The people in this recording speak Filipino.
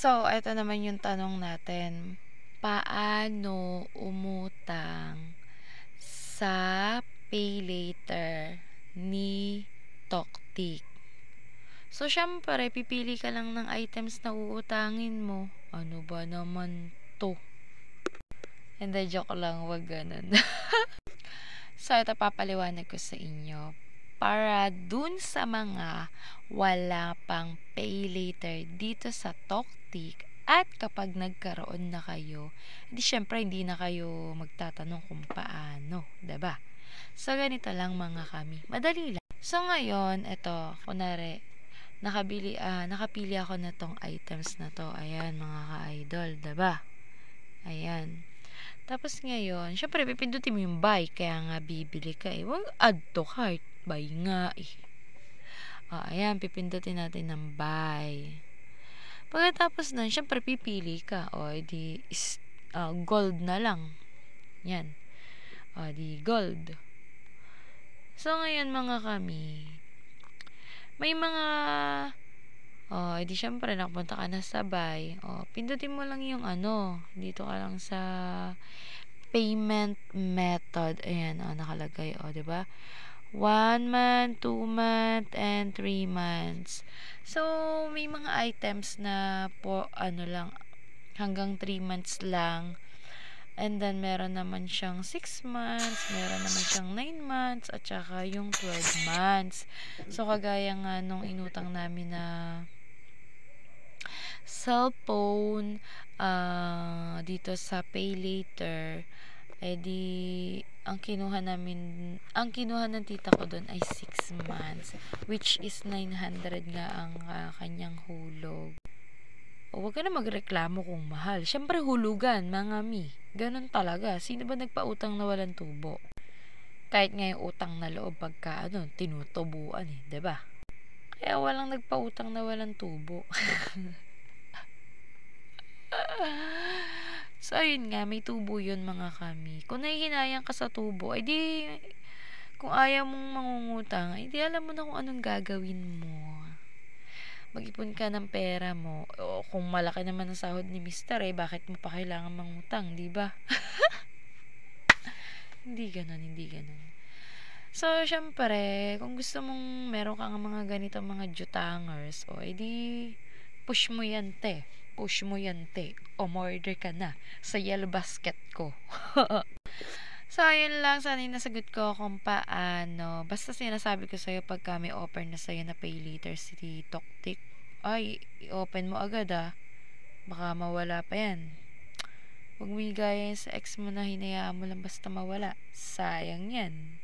So, eto naman yung tanong natin. Paano umutang sa pay later ni Toktik? So, syempre, pipili ka lang ng items na uutangin mo. Ano ba naman to? Hindi, joke lang. Wag ganun. So, ito papaliwanag ko sa inyo. Para dun sa mga wala pang pay later dito sa Toktik at kapag nagkaroon na kayo, di syempre hindi na kayo magtatanong kung paano, 'di ba? So, ganito lang mga kami. Madali lang. So, ngayon, ito, kunwari, nakapili ako na tong items na to. Ayan, mga ka-idol, 'di ba? Ayan. Tapos ngayon, syempre pipindutin mo yung buy, kaya nga bibili ka eh. Wag add to cart, buy nga eh. Ayan, pipindutin natin ng buy. Pagkatapos nun, syempre pipili ka. Edi gold na lang. Yan. Di gold. So ngayon mga kami, may mga edi syempre nakapunta ka na sa buy. Pindutin mo lang yung dito ka lang sa payment method. Ayan, nakalagay, 'di ba? 1 month, 2 month, and 3 months. So, may mga items na po, lang, hanggang 3 months lang. And then, meron naman siyang 6 months, meron naman siyang 9 months, at saka yung 12 months. So, kagaya nga nung inutang namin na cellphone, dito sa pay later, edi ang kinuha ng tita ko doon ay 6 months, which is 900 nga ang kanyang hulog. Huwag ka na magreklamo kung mahal. Syempre hulugan, mga mi. Ganon talaga. Sino ba nagpautang na walang tubo? Kahit nga yung utang na loob pagka tinutubuan eh, 'di ba? Kaya walang nagpautang na walang tubo. So, ayun nga, may tubo yun mga kami. Kung nahihinayang ka sa tubo, di, kung ayaw mong mangungutang, di alam mo na kung anong gagawin mo. Mag-ipon ka ng pera mo. O, kung malaki naman ang sahod ni Mister, bakit mo pa kailangan mangutang, di ba? Hindi ganon. So, syempre, kung gusto mong meron kang mga ganito mga jutangers, edi push mo yan, te. Umorder ka na sa yellow basket ko. So, ayun lang. Sana yung nasagot ko kung paano. Basta sinasabi ko sa'yo pagka may offer na sa'yo na pay later si Toktik, ay, i-open mo agad baka mawala pa yan. Huwag mo gaya sa ex mo na hinayaan mo lang basta mawala. Sayang yan.